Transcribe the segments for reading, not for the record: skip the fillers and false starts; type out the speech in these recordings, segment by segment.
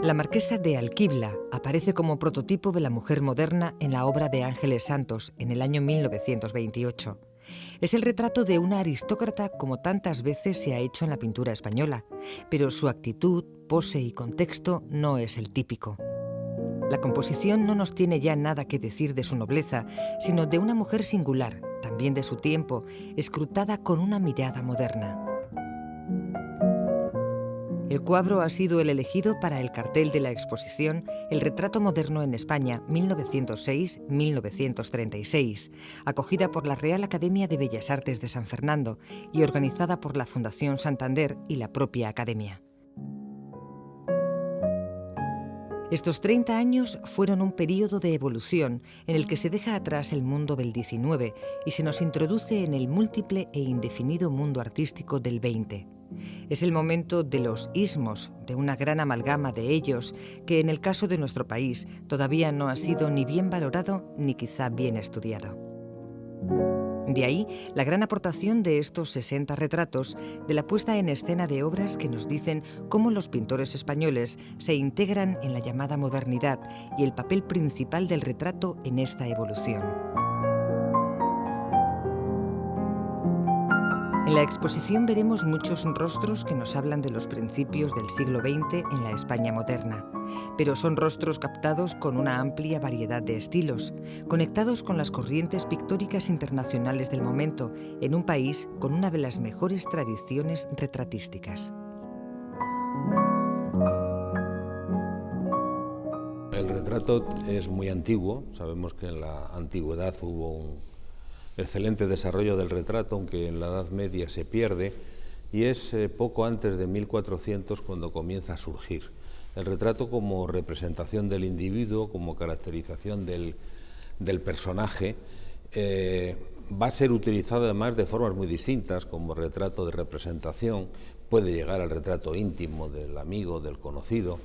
La marquesa de Alquibla aparece como prototipo de la mujer moderna en la obra de Ángeles Santos en el año 1928. Es el retrato de una aristócrata como tantas veces se ha hecho en la pintura española, pero su actitud, pose y contexto no es el típico. La composición no nos tiene ya nada que decir de su nobleza, sino de una mujer singular, también de su tiempo, escrutada con una mirada moderna. El cuadro ha sido el elegido para el cartel de la exposición El retrato moderno en España 1906-1936, acogida por la Real Academia de Bellas Artes de San Fernando y organizada por la Fundación Santander y la propia Academia. Estos 30 años fueron un período de evolución en el que se deja atrás el mundo del XIX y se nos introduce en el múltiple e indefinido mundo artístico del XX. Es el momento de los ismos, de una gran amalgama de ellos, que en el caso de nuestro país todavía no ha sido ni bien valorado ni quizá bien estudiado. De ahí la gran aportación de estos 60 retratos, de la puesta en escena de obras que nos dicen cómo los pintores españoles se integran en la llamada modernidad y el papel principal del retrato en esta evolución. En la exposición veremos muchos rostros que nos hablan de los principios del siglo XX en la España moderna, pero son rostros captados con una amplia variedad de estilos, conectados con las corrientes pictóricas internacionales del momento, en un país con una de las mejores tradiciones retratísticas. El retrato es muy antiguo, sabemos que en la antigüedad hubo un excelente desarrollo del retrato, aunque en la Edad Media se pierde, y es poco antes de 1400 cuando comienza a surgir. El retrato como representación del individuo, como caracterización del personaje, va a ser utilizado además de formas muy distintas, como retrato de representación, puede llegar al retrato íntimo del amigo, del conocido,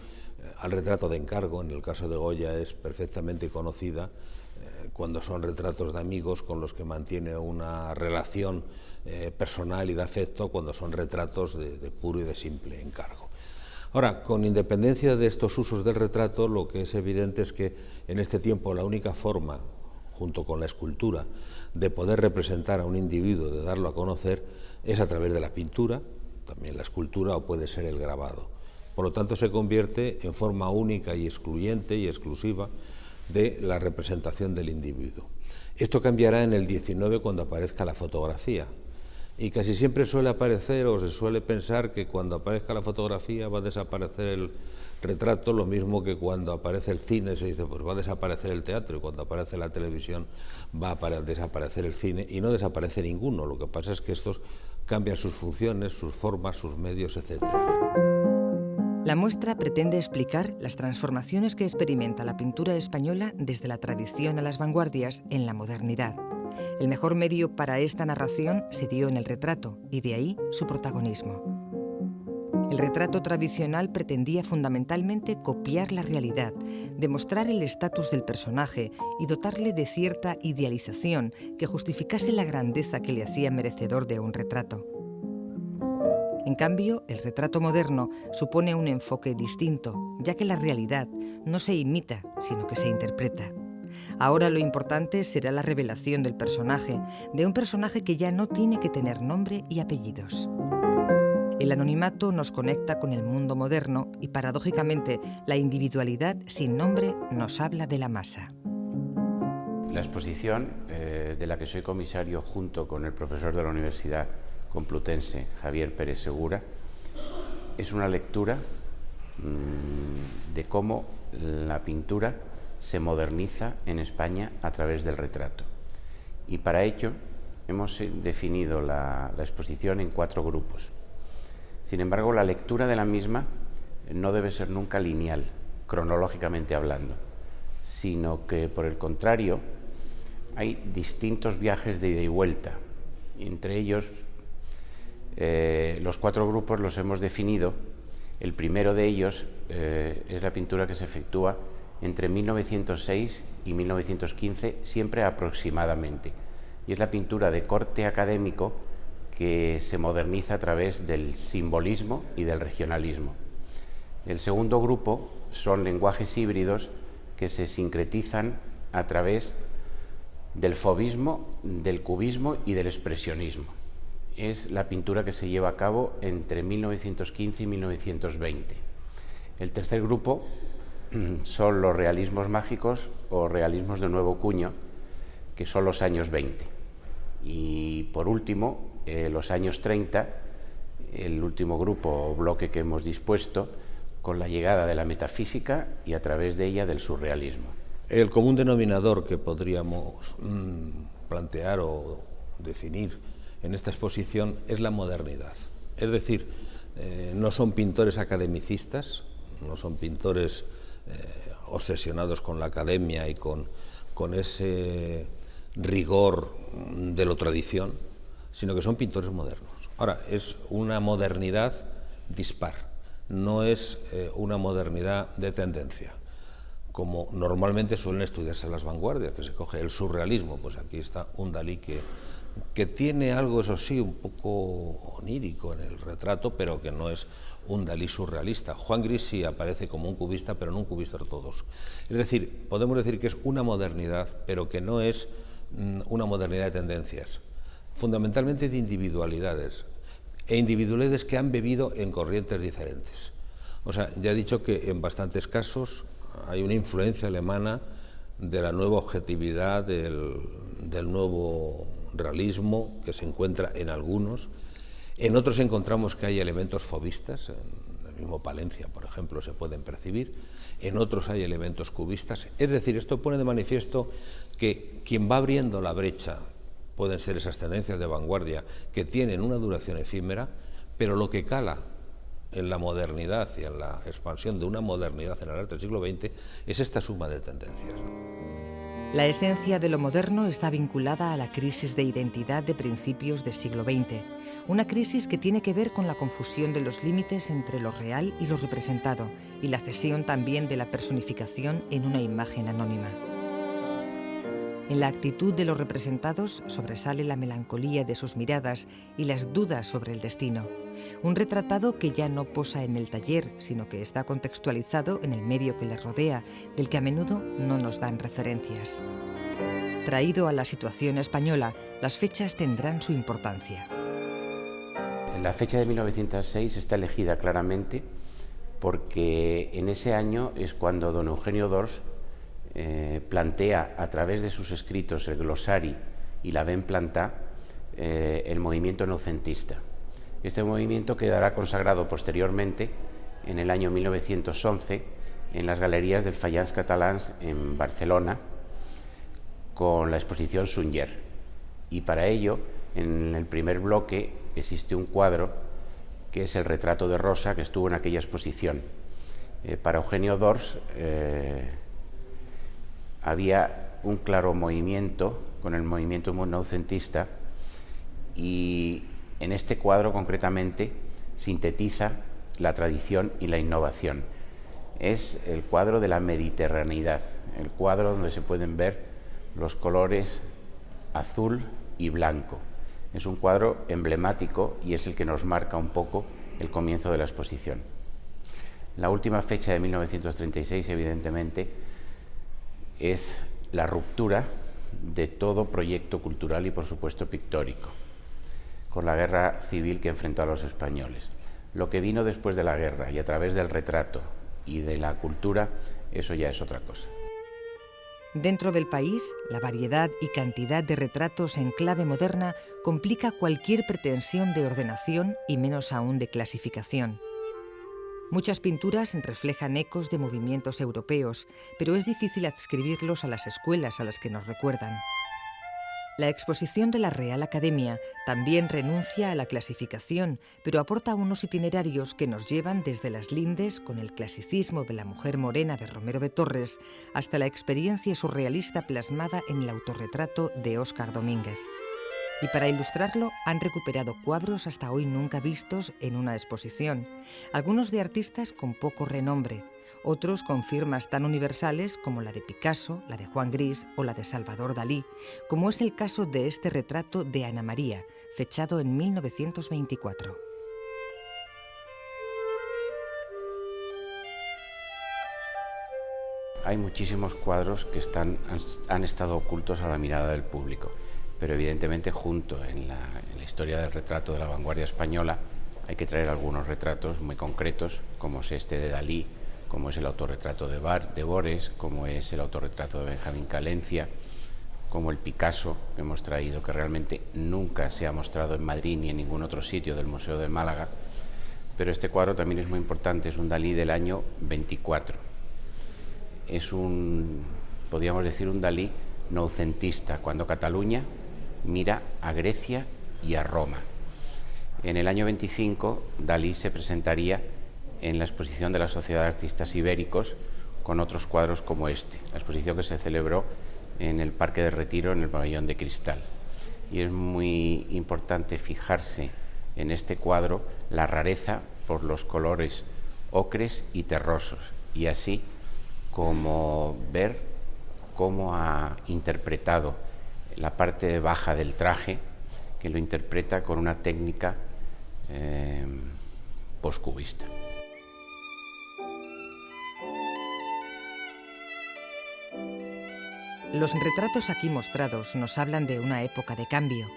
al retrato de encargo, en el caso de Goya es perfectamente conocida, cuando son retratos de amigos con los que mantiene una relación personal y de afecto, cuando son retratos de puro y de simple encargo. Ahora, con independencia de estos usos del retrato, lo que es evidente es que en este tiempo la única forma, junto con la escultura, de poder representar a un individuo, de darlo a conocer, es a través de la pintura, también la escultura o puede ser el grabado. Por lo tanto, se convierte en forma única y excluyente y exclusiva de la representación del individuo. Esto cambiará en el XIX cuando aparezca la fotografía, y casi siempre suele aparecer o se suele pensar que cuando aparezca la fotografía va a desaparecer el retrato, lo mismo que cuando aparece el cine se dice pues va a desaparecer el teatro, y cuando aparece la televisión va a desaparecer el cine, y no desaparece ninguno. Lo que pasa es que estos cambian sus funciones, sus formas, sus medios, etc. La muestra pretende explicar las transformaciones que experimenta la pintura española desde la tradición a las vanguardias en la modernidad. El mejor medio para esta narración se dio en el retrato, y de ahí su protagonismo. El retrato tradicional pretendía fundamentalmente copiar la realidad, demostrar el estatus del personaje y dotarle de cierta idealización que justificase la grandeza que le hacía merecedor de un retrato. En cambio, el retrato moderno supone un enfoque distinto, ya que la realidad no se imita, sino que se interpreta. Ahora lo importante será la revelación del personaje, de un personaje que ya no tiene que tener nombre y apellidos. El anonimato nos conecta con el mundo moderno y, paradójicamente, la individualidad sin nombre nos habla de la masa. La exposición, de la que soy comisario junto con el profesor de la Universidad Complutense, Javier Pérez Segura, es una lectura de cómo la pintura se moderniza en España a través del retrato. Y para ello hemos definido la exposición en 4 grupos. Sin embargo, la lectura de la misma no debe ser nunca lineal, cronológicamente hablando, sino que, por el contrario, hay distintos viajes de ida y vuelta. Entre ellos, los 4 grupos los hemos definido. El primero de ellos es la pintura que se efectúa entre 1906 y 1915, siempre aproximadamente, y es la pintura de corte académico que se moderniza a través del simbolismo y del regionalismo. El segundo grupo son lenguajes híbridos que se sincretizan a través del fauvismo, del cubismo y del expresionismo. Es la pintura que se lleva a cabo entre 1915 y 1920. El tercer grupo son los realismos mágicos o realismos de nuevo cuño, que son los años 20. Y por último, los años 30, el último grupo o bloque que hemos dispuesto, con la llegada de la metafísica y a través de ella del surrealismo. El común denominador que podríamos plantear o definir en esta exposición es la modernidad. Es decir, no son pintores academicistas, no son pintores obsesionados con la academia y con ese rigor de lo tradición, sino que son pintores modernos. Ahora, es una modernidad dispar, no es una modernidad de tendencia, como normalmente suelen estudiarse las vanguardias, que se coge el surrealismo. Pues aquí está un Dalí que tiene algo, eso sí, un poco onírico en el retrato, pero que no es un Dalí surrealista. Juan Gris sí aparece como un cubista, pero no un cubista ortodoxo. Es decir, podemos decir que es una modernidad, pero que no es una modernidad de tendencias, fundamentalmente de individualidades, e individualidades que han bebido en corrientes diferentes. O sea, ya he dicho que en bastantes casos hay una influencia alemana de la nueva objetividad, del nuevo realismo, que se encuentra en algunos. En otros encontramos que hay elementos fauvistas, en el mismo Palencia, por ejemplo, se pueden percibir. En otros hay elementos cubistas. Es decir, esto pone de manifiesto que quien va abriendo la brecha pueden ser esas tendencias de vanguardia que tienen una duración efímera, pero lo que cala en la modernidad y en la expansión de una modernidad en el arte del siglo XX es esta suma de tendencias. La esencia de lo moderno está vinculada a la crisis de identidad de principios del siglo XX, una crisis que tiene que ver con la confusión de los límites entre lo real y lo representado, y la cesión también de la personificación en una imagen anónima. En la actitud de los representados sobresale la melancolía de sus miradas y las dudas sobre el destino. Un retratado que ya no posa en el taller, sino que está contextualizado en el medio que le rodea, del que a menudo no nos dan referencias. Traído a la situación española, las fechas tendrán su importancia. La fecha de 1906 está elegida claramente porque en ese año es cuando don Eugenio d'Ors plantea a través de sus escritos el Glossari y la Ben Plantà el movimiento noucentista. Este movimiento quedará consagrado posteriormente en el año 1911 en las galerías del Faians Catalans en Barcelona con la exposición Sunyer. Y para ello, en el primer bloque existe un cuadro que es el retrato de Rosa que estuvo en aquella exposición. Para Eugenio d'Ors había un claro movimiento con el movimiento noucentista y en este cuadro concretamente sintetiza la tradición y la innovación. Es el cuadro de la mediterraneidad, el cuadro donde se pueden ver los colores azul y blanco. Es un cuadro emblemático y es el que nos marca un poco el comienzo de la exposición. La última fecha de 1936, evidentemente, es la ruptura de todo proyecto cultural y, por supuesto, pictórico, con la guerra civil que enfrentó a los españoles. Lo que vino después de la guerra y a través del retrato y de la cultura, eso ya es otra cosa. Dentro del país, la variedad y cantidad de retratos en clave moderna complica cualquier pretensión de ordenación y menos aún de clasificación. Muchas pinturas reflejan ecos de movimientos europeos, pero es difícil adscribirlos a las escuelas a las que nos recuerdan. La exposición de la Real Academia también renuncia a la clasificación, pero aporta unos itinerarios que nos llevan desde las lindes con el clasicismo de la mujer morena de Romero de Torres hasta la experiencia surrealista plasmada en el autorretrato de Óscar Domínguez. Y para ilustrarlo han recuperado cuadros hasta hoy nunca vistos en una exposición, algunos de artistas con poco renombre, otros con firmas tan universales como la de Picasso, la de Juan Gris o la de Salvador Dalí, como es el caso de este retrato de Ana María, fechado en 1924. Hay muchísimos cuadros que han estado ocultos a la mirada del público, pero evidentemente junto en la historia del retrato de la vanguardia española hay que traer algunos retratos muy concretos, como es este de Dalí, como es el autorretrato de Bores, como es el autorretrato de Benjamín Calencia, como el Picasso que hemos traído, que realmente nunca se ha mostrado en Madrid ni en ningún otro sitio del Museo de Málaga, pero este cuadro también es muy importante, es un Dalí del año 24. Es podríamos decir, un Dalí noucentista, cuando Cataluña mira a Grecia y a Roma. En el año 25, Dalí se presentaría en la exposición de la Sociedad de Artistas Ibéricos con otros cuadros como este, la exposición que se celebró en el Parque de Retiro, en el Pabellón de Cristal. Y es muy importante fijarse en este cuadro la rareza por los colores ocres y terrosos, y así como ver cómo ha interpretado la parte baja del traje, que lo interpreta con una técnica postcubista. Los retratos aquí mostrados nos hablan de una época de cambio.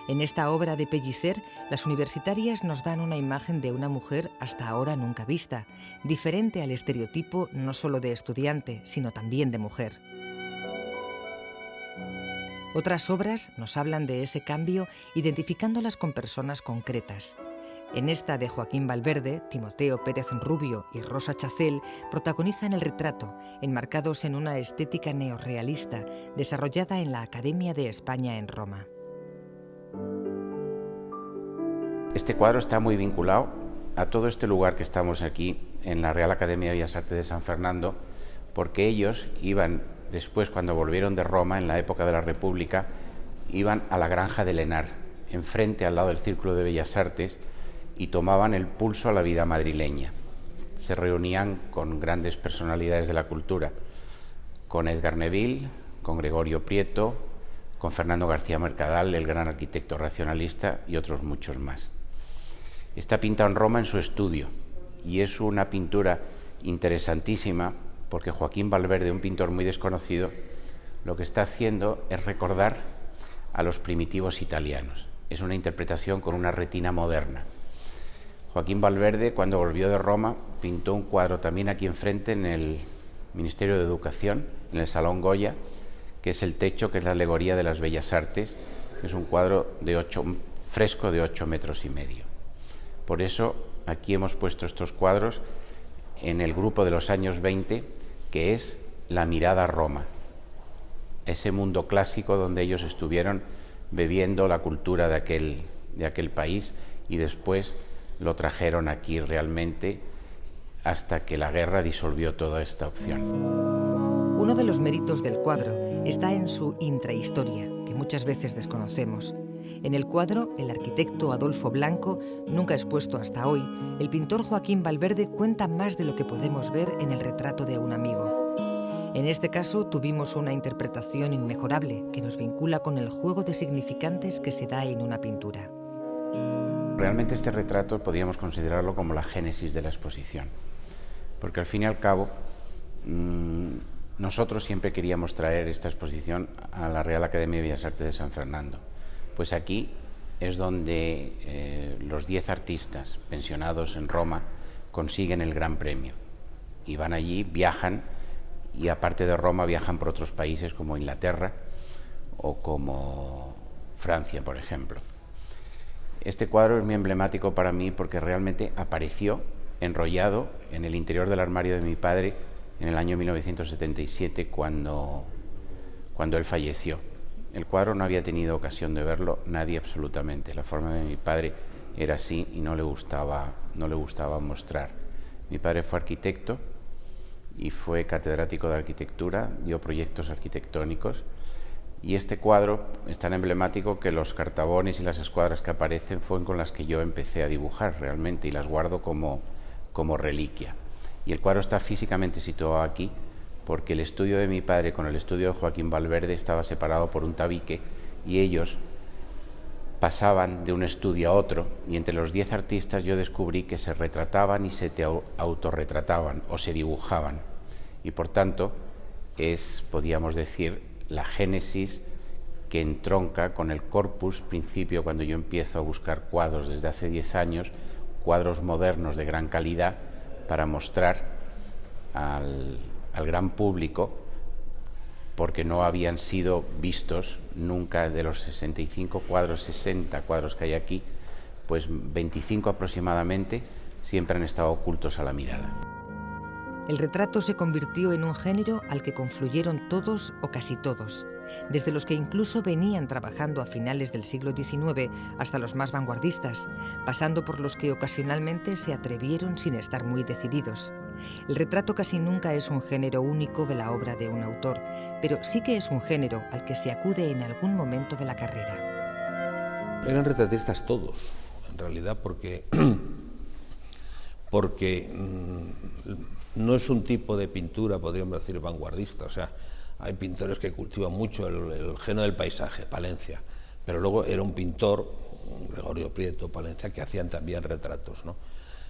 En esta obra de Pellicer, las universitarias nos dan una imagen de una mujer hasta ahora nunca vista, diferente al estereotipo no solo de estudiante, sino también de mujer. Otras obras nos hablan de ese cambio identificándolas con personas concretas. En esta de Joaquín Valverde, Timoteo Pérez Rubio y Rosa Chacel protagonizan el retrato, enmarcados en una estética neorrealista desarrollada en la Academia de España en Roma. Este cuadro está muy vinculado a todo este lugar que estamos aquí, en la Real Academia de Bellas Artes de San Fernando, porque ellos iban, después cuando volvieron de Roma, en la época de la República, iban a la Granja de Lenar, enfrente al lado del Círculo de Bellas Artes, y tomaban el pulso a la vida madrileña. Se reunían con grandes personalidades de la cultura, con Edgar Neville, con Gregorio Prieto, con Fernando García Mercadal, el gran arquitecto racionalista, y otros muchos más. Está pintado en Roma en su estudio, y es una pintura interesantísima porque Joaquín Valverde, un pintor muy desconocido, lo que está haciendo es recordar a los primitivos italianos. Es una interpretación con una retina moderna. Joaquín Valverde, cuando volvió de Roma, pintó un cuadro también aquí enfrente en el Ministerio de Educación, en el Salón Goya, que es El techo, que es la alegoría de las bellas artes, que es un cuadro fresco de 8,5 metros. Por eso aquí hemos puesto estos cuadros en el grupo de los años 20, que es La mirada a Roma, ese mundo clásico donde ellos estuvieron bebiendo la cultura de aquel país y después lo trajeron aquí realmente hasta que la guerra disolvió toda esta opción. Uno de los méritos del cuadro está en su intrahistoria, que muchas veces desconocemos. En el cuadro, el arquitecto Adolfo Blanco, nunca expuesto hasta hoy, el pintor Joaquín Valverde cuenta más de lo que podemos ver en el retrato de un amigo. En este caso, tuvimos una interpretación inmejorable que nos vincula con el juego de significantes que se da en una pintura. Realmente este retrato podríamos considerarlo como la génesis de la exposición, porque al fin y al cabo nosotros siempre queríamos traer esta exposición a la Real Academia de Bellas Artes de San Fernando, pues aquí es donde los 10 artistas pensionados en Roma consiguen el gran premio y van allí, viajan, y aparte de Roma viajan por otros países como Inglaterra o como Francia, por ejemplo. Este cuadro es muy emblemático para mí porque realmente apareció enrollado en el interior del armario de mi padre en el año 1977 cuando él falleció. El cuadro no había tenido ocasión de verlo nadie absolutamente. La forma de mi padre era así y no le gustaba mostrar. Mi padre fue arquitecto y fue catedrático de arquitectura, dio proyectos arquitectónicos. Y este cuadro es tan emblemático que los cartabones y las escuadras que aparecen fueron con las que yo empecé a dibujar realmente y las guardo como reliquia. Y el cuadro está físicamente situado aquí porque el estudio de mi padre con el estudio de Joaquín Valverde estaba separado por un tabique y ellos pasaban de un estudio a otro, y entre los 10 artistas yo descubrí que se retrataban y se autorretrataban o se dibujaban, y por tanto es, podríamos decir, la génesis que entronca con el corpus, principio cuando yo empiezo a buscar cuadros desde hace 10 años, cuadros modernos de gran calidad, para mostrar al gran público, porque no habían sido vistos nunca. De los 65 cuadros, 60 cuadros que hay aquí, pues 25 aproximadamente siempre han estado ocultos a la mirada. El retrato se convirtió en un género al que confluyeron todos o casi todos, desde los que incluso venían trabajando a finales del siglo XIX hasta los más vanguardistas, pasando por los que ocasionalmente se atrevieron sin estar muy decididos. El retrato casi nunca es un género único de la obra de un autor, pero sí que es un género al que se acude en algún momento de la carrera. Eran retratistas todos, en realidad, porque no es un tipo de pintura, podríamos decir, vanguardista. O sea, hay pintores que cultivan mucho el género del paisaje, Palencia, pero luego era un pintor, Gregorio Prieto, Palencia, que hacían también retratos, ¿no?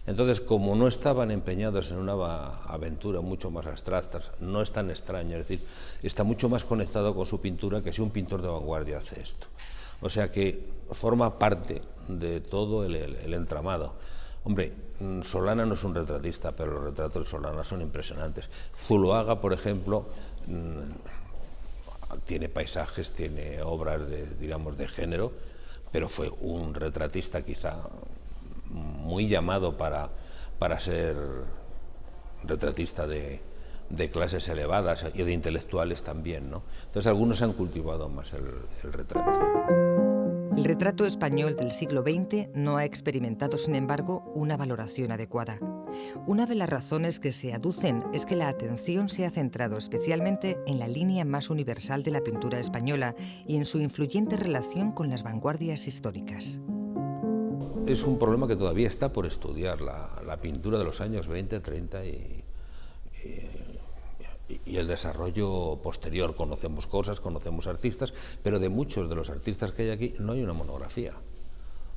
Entonces, como no estaban empeñados en una aventura mucho más abstracta, no es tan extraño, es decir, está mucho más conectado con su pintura que si un pintor de vanguardia hace esto. O sea que forma parte de todo el entramado. Hombre, Solana no es un retratista, pero los retratos de Solana son impresionantes. Zuloaga, por ejemplo, tiene paisajes, tiene obras digamos, de género, pero fue un retratista quizá muy llamado para ser retratista de clases elevadas y de intelectuales también, ¿no? Entonces algunos han cultivado más el retrato. El retrato español del siglo XX no ha experimentado, sin embargo, una valoración adecuada. Una de las razones que se aducen es que la atención se ha centrado especialmente en la línea más universal de la pintura española y en su influyente relación con las vanguardias históricas. Es un problema que todavía está por estudiar, la pintura de los años 20, 30 y el desarrollo posterior. Conocemos cosas, conocemos artistas, pero de muchos de los artistas que hay aquí no hay una monografía.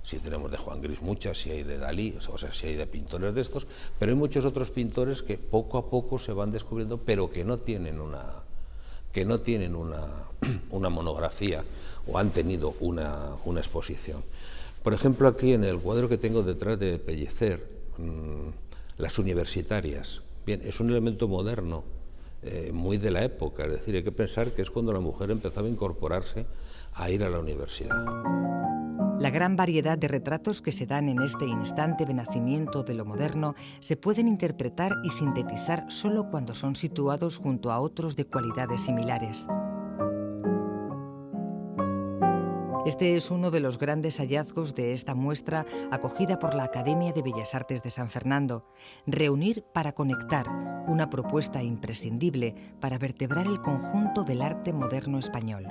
Sí tenemos de Juan Gris muchas, sí hay de Dalí, o sea, sí hay de pintores de estos, pero hay muchos otros pintores que poco a poco se van descubriendo, pero que no tienen una monografía o han tenido una exposición. Por ejemplo, aquí en el cuadro que tengo detrás de Pellicer, las universitarias, bien, es un elemento moderno, muy de la época, es decir, hay que pensar que es cuando la mujer empezaba a incorporarse a ir a la universidad. La gran variedad de retratos que se dan en este instante de nacimiento de lo moderno se pueden interpretar y sintetizar solo cuando son situados junto a otros de cualidades similares. Este es uno de los grandes hallazgos de esta muestra acogida por la Academia de Bellas Artes de San Fernando. Reunir para conectar, una propuesta imprescindible para vertebrar el conjunto del arte moderno español.